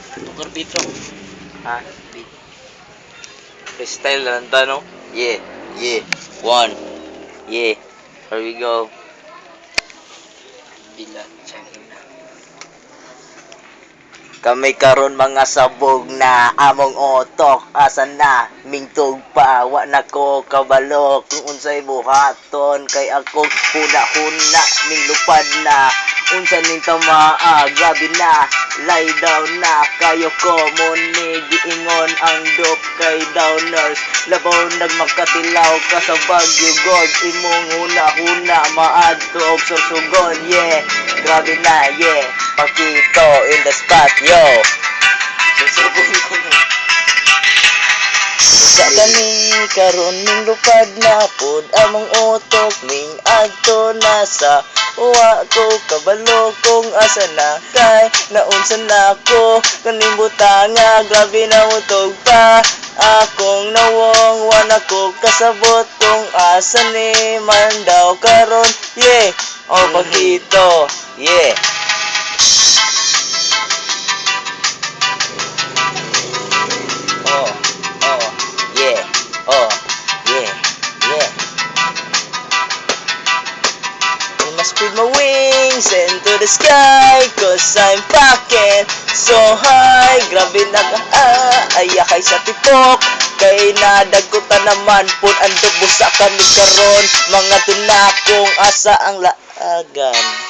Tukar beat ro. Ha? Beat. Freestyle na lang no? Yeah. Yeah. One. Yeah. Here we go. Bilat channel na. Kami karon mga sabog na among otok asa na mingtog pa wa na ko kabalo kung unsay buhaton kay akong huna-huna ning lupad na unsa ning tamaa grabe na lay down na kayo ko mo ni giingon ang dop kay downers labaw nagmakatilaw ka sa Baguio God imong huna-huna maadto og sursugon yeah grabe na yeah Pakito in the spot, yo! Susubong ko na. Sa kani karon ning lupad na pod among utok ning adto na sa wa ko kabalo kung asa na kay naunsa na ko kaning butanga grabe na utog pa akong nawong wala ko kasabot kung asa ni man daw karon yeah oh Pakito yeah Spread my wings into the sky Cause I'm fucking so high Grabe na ayakay sa tipok Kay nadagkutan naman pun ang dubo sa kami karon Mga tunakong asa ang laagan